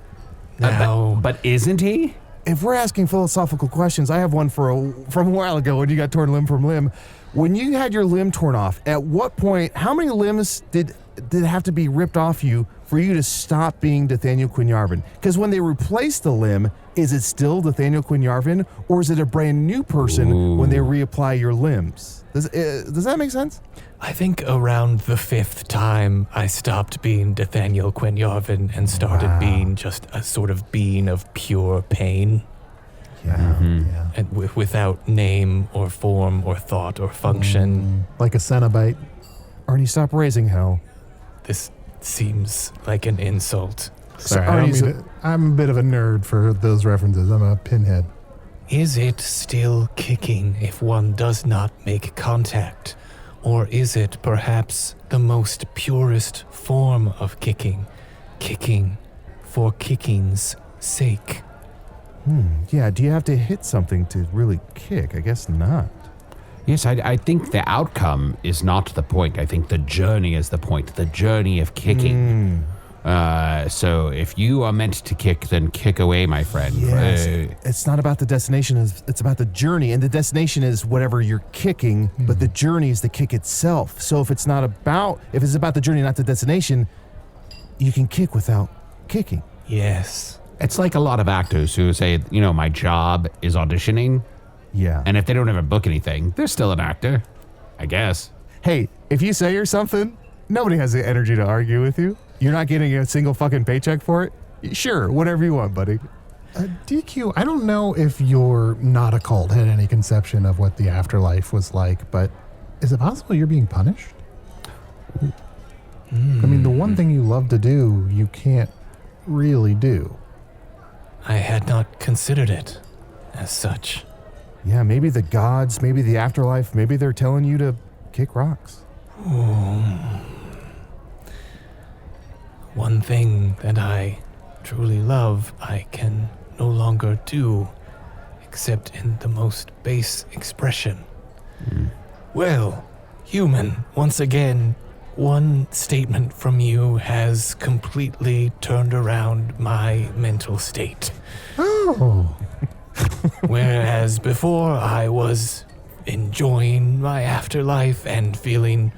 Now, But isn't he? If we're asking philosophical questions, I have one from a while ago when you got torn limb from limb. When you had your limb torn off, at what point, how many limbs did have to be ripped off you for you to stop being D'athaniel Quen'yarvin? Because when they replace the limb, is it still D'athaniel Quen'yarvin, or is it a brand new person when they reapply your limbs? Does that make sense? I think around the 5th time I stopped being D'athaniel Quen'yarvin and started being just a sort of being of pure pain. Yeah. And without name or form or thought or function. Like a Cenobite. Arnie, stop raising hell. This seems like an insult. Sorry, Arnie, I don't mean to, I'm a bit of a nerd for those references. I'm a pinhead. Is it still kicking if one does not make contact? Or is it perhaps the most purest form of kicking? Kicking for kicking's sake. Yeah, do you have to hit something to really kick? I guess not. Yes, I think the outcome is not the point. I think the journey is the point. The journey of kicking. So if you are meant to kick, then kick away, my friend. Yes, it's not about the destination, it's about the journey. And the destination is whatever you're kicking, but the journey is the kick itself. So if it's about the journey, not the destination, you can kick without kicking. Yes. It's like a lot of actors who say, you know, my job is auditioning. Yeah. And if they don't ever book anything, they're still an actor, I guess. Hey, if you say you're something, nobody has the energy to argue with you. You're not getting a single fucking paycheck for it? Sure, whatever you want, buddy. DQ, I don't know if your not a cult had any conception of what the afterlife was like, but is it possible you're being punished? I mean, the one thing you love to do, you can't really do. I had not considered it as such. Yeah, maybe the gods, maybe the afterlife, maybe they're telling you to kick rocks. One thing that I truly love, I can no longer do, except in the most base expression. Well, human, once again, one statement from you has completely turned around my mental state. Oh. Whereas before I was enjoying my afterlife and feeling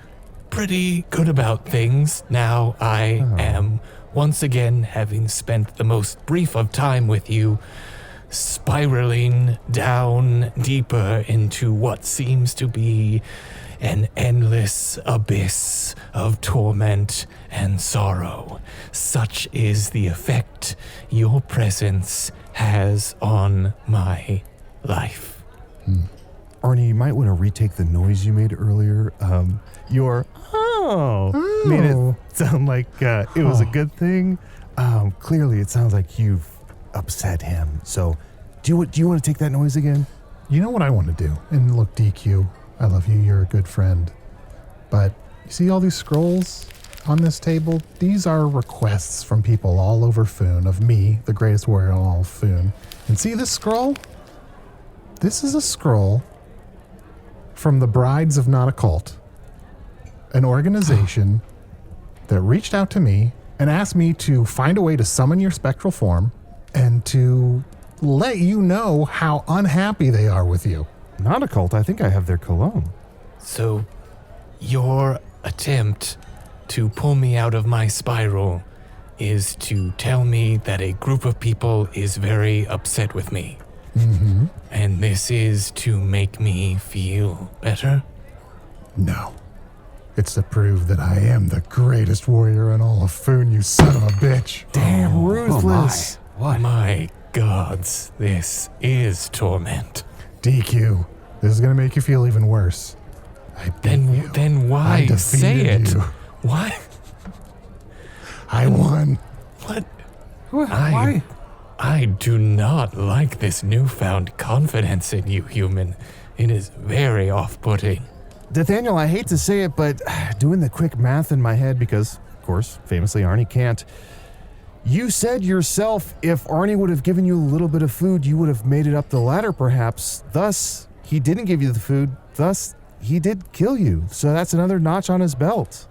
pretty good about things, now I am once again, having spent the most brief of time with you, spiraling down deeper into what seems to be an endless abyss of torment and sorrow. Such is the effect your presence has on my life. Arnie, you might want to retake the noise you made earlier. Your made it sound like it was a good thing. Clearly, it sounds like you've upset him. So, do you want to take that noise again? You know what I want to do? And look, DQ, I love you. You're a good friend. But you see all these scrolls on this table? These are requests from people all over Foon of me, the greatest warrior in all of Foon. And see this scroll? This is a scroll from the Brides of Not a Cult, an organization that reached out to me and asked me to find a way to summon your spectral form and to let you know how unhappy they are with you. Not a cult. I think I have their cologne. So, your attempt to pull me out of my spiral is to tell me that a group of people is very upset with me. Mm-hmm. And this is to make me feel better? No. It's to prove that I am the greatest warrior in all of Foon, you son of a bitch. Damn, ruthless. What? My gods, this is torment. DQ, this is going to make you feel even worse. I beat you. Then why I say defeated it? you. Why? I won. What? Why? I do not like this newfound confidence in you, human. It is very off-putting. D'athaniel, I hate to say it, but doing the quick math in my head, because, of course, famously Arnie can't, you said yourself if Arnie would have given you a little bit of food, you would have made it up the ladder, perhaps. Thus, he didn't give you the food. Thus, he did kill you. So that's another notch on his belt.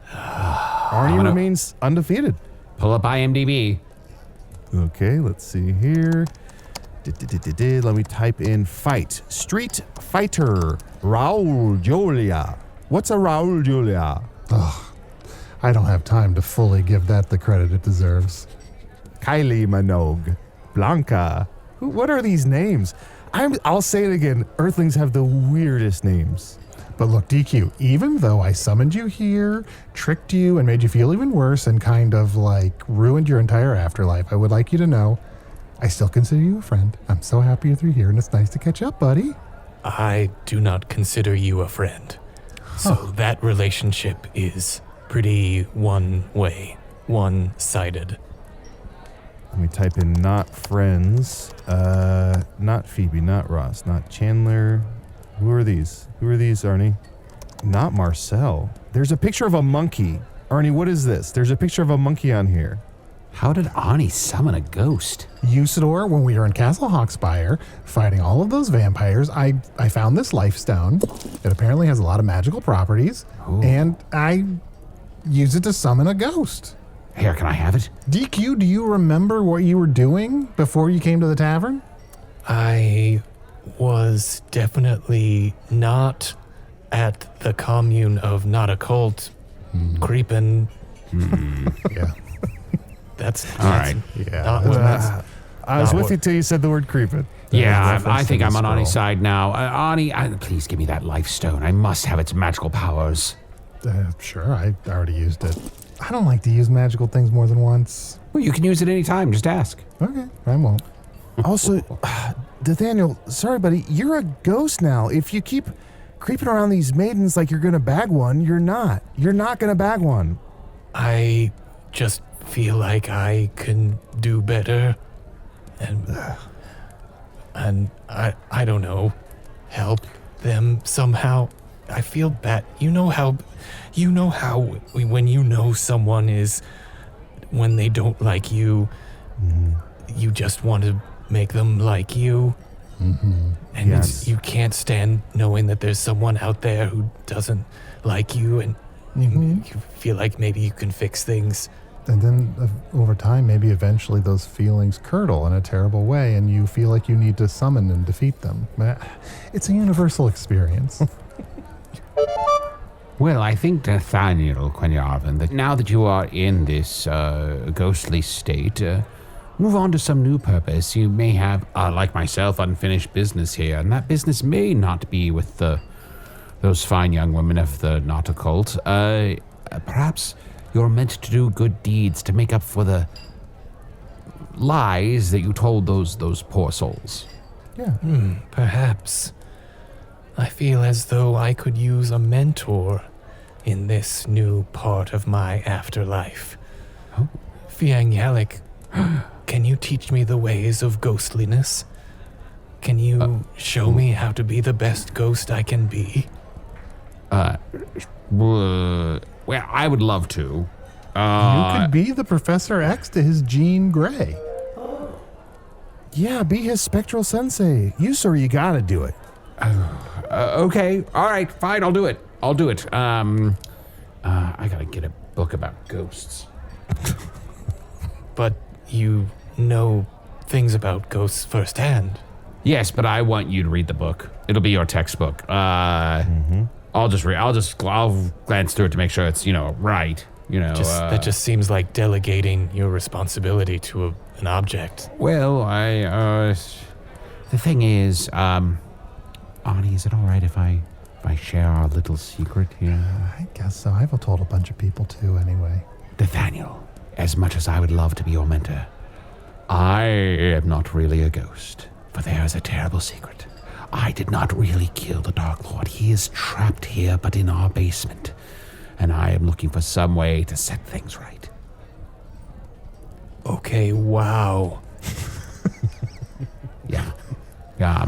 Arnie remains undefeated. Pull up IMDb. Okay, let's see here. Let me type in fight. Street fighter. Raul Julia. What's a Raul Julia? Ugh. I don't have time to fully give that the credit it deserves. Kylie Minogue. Blanca. What are these names? I'll say it again. Earthlings have the weirdest names. But look, DQ, even though I summoned you here, tricked you, and made you feel even worse and kind of like ruined your entire afterlife, I would like you to know I still consider you a friend. I'm so happy you're through here, and it's nice to catch up, buddy. I do not consider you a friend. So that relationship is pretty one-way, one-sided. Let me type in not friends. Not Phoebe, not Ross, not Chandler. Who are these? Who are these, Arnie? Not Marcel. There's a picture of a monkey. Arnie, what is this? There's a picture of a monkey on here. How did Arnie summon a ghost? Usidore, when we were in Castle Hawkspire, fighting all of those vampires, I found this life stone. It apparently has a lot of magical properties, and I used it to summon a ghost. Here, can I have it? DQ, do you remember what you were doing before you came to the tavern? I was definitely not at the commune of Not a Cult creeping. Yeah. That's all right. Yeah. I was with you till you said the word creeping. Yeah, I think I'm on Arnie's side now. Arnie, please give me that life stone. I must have its magical powers. Sure, I already used it. I don't like to use magical things more than once. Well, you can use it anytime. Just ask. Okay, I won't. Also, D'athaniel, sorry, buddy, you're a ghost now. If you keep creeping around these maidens like you're going to bag one, you're not. You're not going to bag one. I just feel like I can do better. And I don't know, help them somehow. I feel bad. You know how when you know someone is, when they don't like you, you just want to make them like you. Mm-hmm. And Yes. you can't stand knowing that there's someone out there who doesn't like you, and you feel like maybe you can fix things. And then over time, maybe eventually those feelings curdle in a terrible way, and you feel like you need to summon and defeat them. It's a universal experience. Well, I think, D'athaniel Quen'yarvin, that now that you are in this ghostly state, move on to some new purpose. You may have, like myself, unfinished business here, and that business may not be with the those fine young women of the Not Occult. Perhaps you're meant to do good deeds to make up for the lies that you told those poor souls. Yeah. Perhaps. I feel as though I could use a mentor in this new part of my afterlife. Oh. Quen'yarvin, can you teach me the ways of ghostliness? Can you show me how to be the best ghost I can be? Well, I would love to. You could be the Professor X to his Jean Grey. Yeah, be his spectral sensei. You gotta do it. Okay, all right, fine, I'll do it. I gotta get a book about ghosts. But you know things about ghosts firsthand. Yes, but I want you to read the book. It'll be your textbook. I'll glance through it to make sure it's, right. That just seems like delegating your responsibility to an object. Well, the thing is, Arnie, is it all right if I share our little secret here? I guess so. I've told a bunch of people too, anyway. D'athaniel, as much as I would love to be your mentor, I am not really a ghost. For there is a terrible secret. I did not really kill the Dark Lord. He is trapped here, but in our basement. And I am looking for some way to set things right. Okay, wow. Yeah.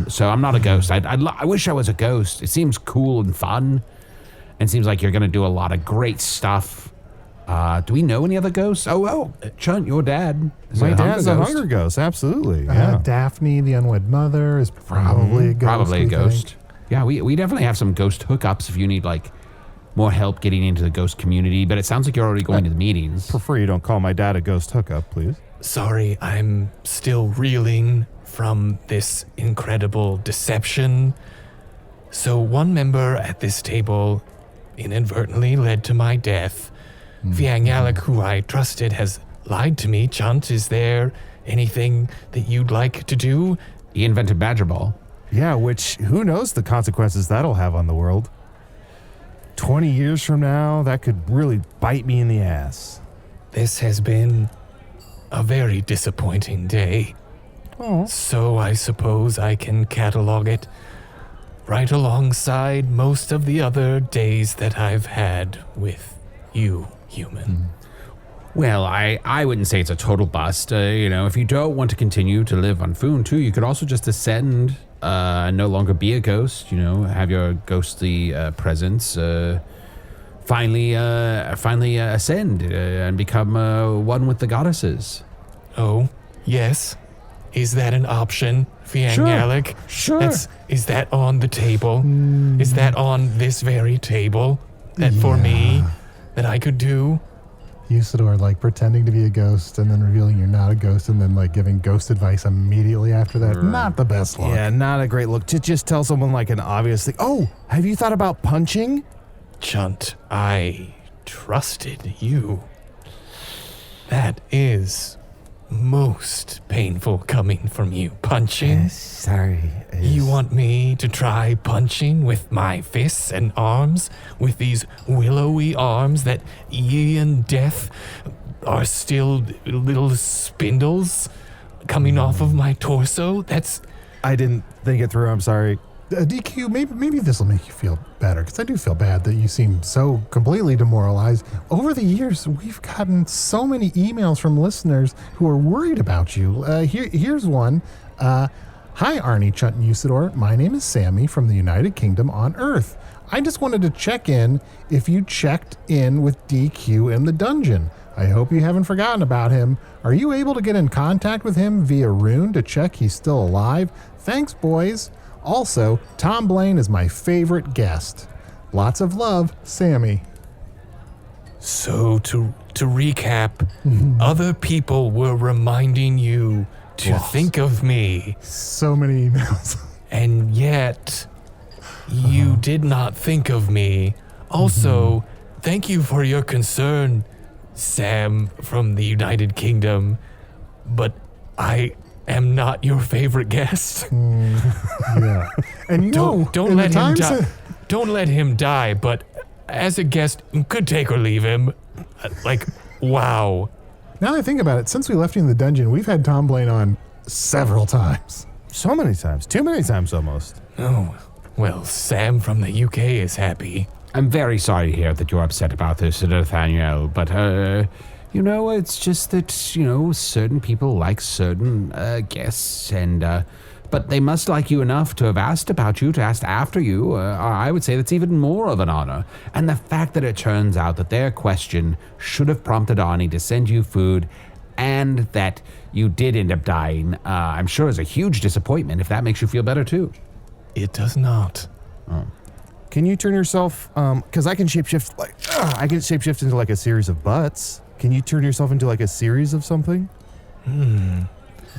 So I'm not a ghost. I wish I was a ghost. It seems cool and fun. And seems like you're going to do a lot of great stuff. Do we know any other ghosts? Oh, Chunt, your dad. My dad's a hunger ghost, absolutely. Yeah. Daphne, the unwed mother, is probably a ghost. Probably a ghost. Yeah, we definitely have some ghost hookups if you need, more help getting into the ghost community. But it sounds like you're already going to the meetings. Prefer you don't call my dad a ghost hookup, please. Sorry, I'm still reeling from this incredible deception. So one member at this table inadvertently led to my death. Quen'yarvin, who I trusted, has lied to me. Chunt, is there anything that you'd like to do? He invented Badger Ball. Yeah, which, who knows the consequences that'll have on the world. 20 years from now, that could really bite me in the ass. This has been a very disappointing day. Oh. So I suppose I can catalog it right alongside most of the other days that I've had with you, human. Well, I wouldn't say it's a total bust. If you don't want to continue to live on Foon, too, you could also just ascend and no longer be a ghost, have your ghostly presence finally ascend and become one with the goddesses. Oh, yes. Is that an option, Quen'yarvin? Sure. Is that on the table? Is that on this very table? That for me, that I could do? Usidore, pretending to be a ghost and then revealing you're not a ghost and then, giving ghost advice immediately after that. Not the best look. Yeah, not a great look. To just tell someone an obvious thing. Oh, have you thought about punching? Chunt, I trusted you. That is most painful coming from you. Punching? Sorry. You want me to try punching with my fists and arms? With these willowy arms that ye and death are still little spindles coming off of my torso? I didn't think it through, I'm sorry. DQ, maybe this will make you feel better, because I do feel bad that you seem so completely demoralized. Over the years, we've gotten so many emails from listeners who are worried about you. Here's one. Hi, Arnie, Chunt, and Usidore. My name is Sammy from the United Kingdom on Earth. I just wanted to check in if you checked in with DQ in the dungeon. I hope you haven't forgotten about him. Are you able to get in contact with him via rune to check he's still alive? Thanks, boys. Also, Tom Blaine is my favorite guest. Lots of love, Sammy. So to recap, other people were reminding you to think of me. So many emails. And yet, you did not think of me. Also, thank you for your concern, Sam from the United Kingdom. But I am not your favorite guest. Yeah. And don't let him die. don't let him die, but as a guest, could take or leave him. Wow. Now that I think about it, since we left you in the dungeon, we've had Tom Blaine on several times. So many times. Too many times almost. Oh, well, Sam from the UK is happy. I'm very sorry to hear that you're upset about this, D'athaniel, but, it's just that, certain people like certain guests, and, but they must like you enough to have asked about you, to ask after you. I would say that's even more of an honor. And the fact that it turns out that their question should have prompted Arnie to send you food, and that you did end up dying, I'm sure is a huge disappointment, if that makes you feel better too. It does not. Oh. Can you turn yourself, because I can shapeshift, I can shapeshift into like a series of butts. Can you turn yourself into like a series of something? It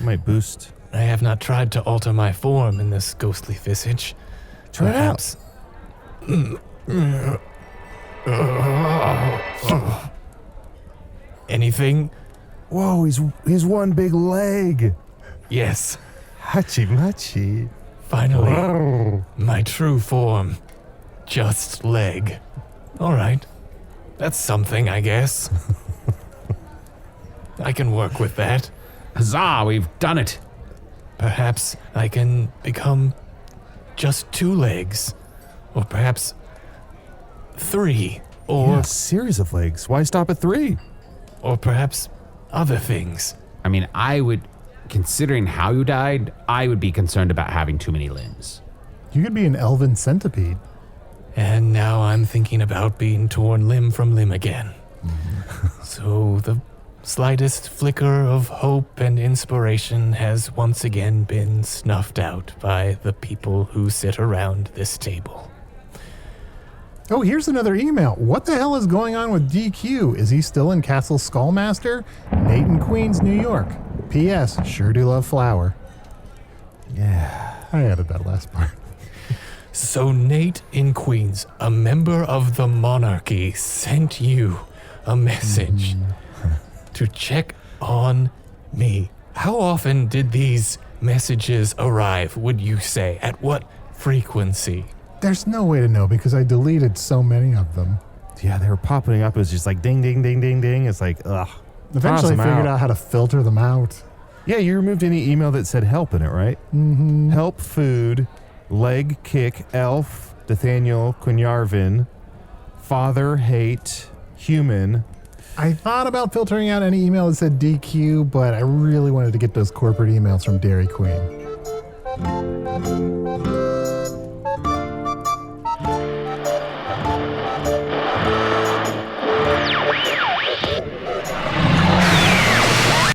might boost. I have not tried to alter my form in this ghostly visage. Try Perhaps. Anything? Whoa, he's one big leg. Yes. Hachi machi. Finally, my true form. Just leg. All right. That's something, I guess. I can work with that. Huzzah, we've done it. Perhaps I can become just 2 legs. Or perhaps 3. Or Yeah, a series of legs. Why stop at 3? or perhaps other things. I mean, considering how you died, I would be concerned about having too many limbs. You could be an elven centipede. And now I'm thinking about being torn limb from limb again. So the slightest flicker of hope and inspiration has once again been snuffed out by the people who sit around this table. Oh, here's another email. What the hell is going on with DQ? Is he still in Castle Skullmaster? Nate in Queens, New York. P.S. Sure do love flour. Yeah. I added that last part. So Nate in Queens, a member of the monarchy, sent you a message to check on me. How often did these messages arrive, would you say? At what frequency? There's no way to know because I deleted so many of them. Yeah, they were popping up. It was just like ding, ding, ding, ding, ding. It's like, ugh. Eventually I Toss 'em figured out how to filter them out. Yeah, you removed any email that said help in it, right? Mm-hmm. Help, food, leg, kick, elf, D'athaniel Quen'yarvin, father, hate, human. I thought about filtering out any email that said DQ, but I really wanted to get those corporate emails from Dairy Queen.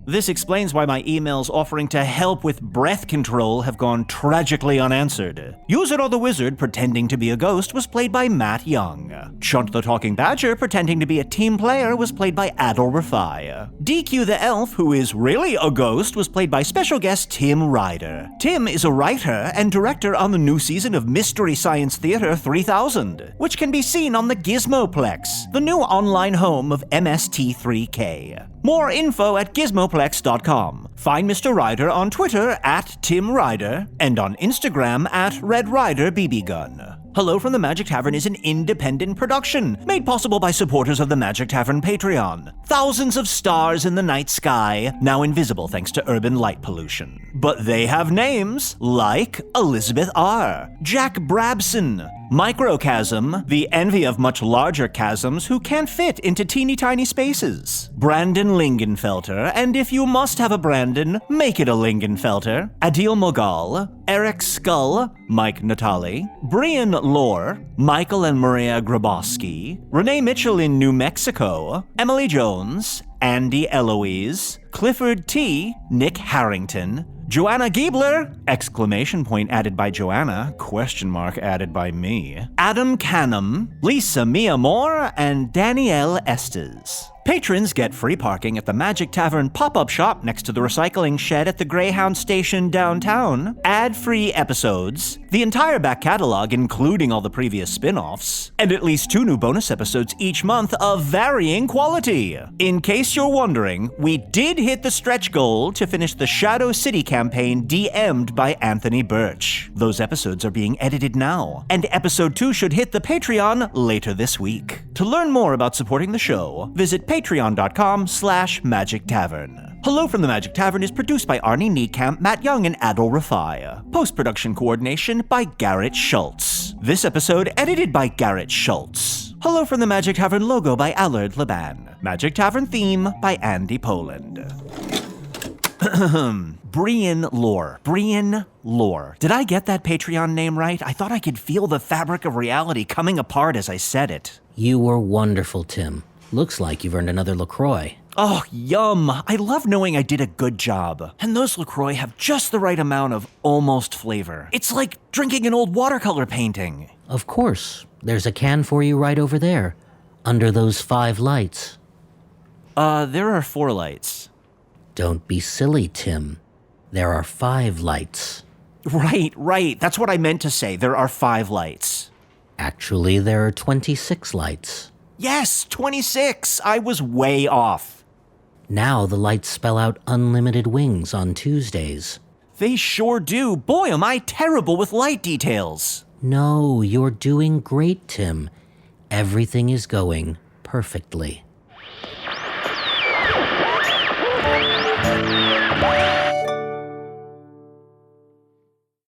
This explains why my emails offering to help with breath control have gone tragically unanswered. Usidore the Wizard pretending to be a ghost was played by Matt Young. Chunt the Talking Badger pretending to be a team player was played by Adal Rifai. DQ the Elf, who is really a ghost, was played by special guest Tim Ryder. Tim is a writer and director on the new season of Mystery Science Theater 3000, which can be seen on the Gizmoplex, the new online home of MST3K. More info at gizmoplex.com. Find Mr. Ryder on Twitter at Tim Ryder and on Instagram at Red Ryder BB Gun. Hello from the Magic Tavern is an independent production made possible by supporters of the Magic Tavern Patreon. Thousands of stars in the night sky, now invisible thanks to urban light pollution. But they have names like Elizabeth R., Jack Brabson, Microchasm, the envy of much larger chasms who can't fit into teeny tiny spaces, Brandon Lingenfelter, and if you must have a Brandon, make it a Lingenfelter, Adil Mogal, Eric Skull, Mike Natali, Brian Lore, Michael and Maria Grabowski, Renee Mitchell in New Mexico, Emily Jones, Andy Eloise, Clifford T., Nick Harrington, Joanna Giebler! Exclamation point added by Joanna, question mark added by me. Adam Canham, Lisa Mia Moore, and Danielle Estes. Patrons get free parking at the Magic Tavern pop-up shop next to the recycling shed at the Greyhound station downtown, ad-free episodes, the entire back catalog including all the previous spin-offs, and at least 2 new bonus episodes each month of varying quality. In case you're wondering, we did hit the stretch goal to finish the Shadow City campaign DM'd by Anthony Birch. Those episodes are being edited now, and episode 2 should hit the Patreon later this week. To learn more about supporting the show, visit patreon.com/Magic Tavern. Hello from the Magic Tavern is produced by Arnie, Niekamp, Matt Young, and Adal Rifai. Post-production coordination by Garrett Schultz. This episode edited by Garrett Schultz. Hello from the Magic Tavern logo by Allard, Laban. Magic Tavern theme by Andy Poland. Brian Lore. Did I get that Patreon name right? I thought I could feel the fabric of reality coming apart as I said it. You were wonderful, Tim. Looks like you've earned another LaCroix. Oh, yum. I love knowing I did a good job. And those LaCroix have just the right amount of almost flavor. It's like drinking an old watercolor painting. Of course. There's a can for you right over there, under those 5 lights. There are 4 lights. Don't be silly, Tim. There are 5 lights. Right. That's what I meant to say. There are 5 lights. Actually, there are 26 lights. Yes, 26. I was way off. Now the lights spell out unlimited wings on Tuesdays. They sure do. Boy, am I terrible with light details. No, you're doing great, Tim. Everything is going perfectly.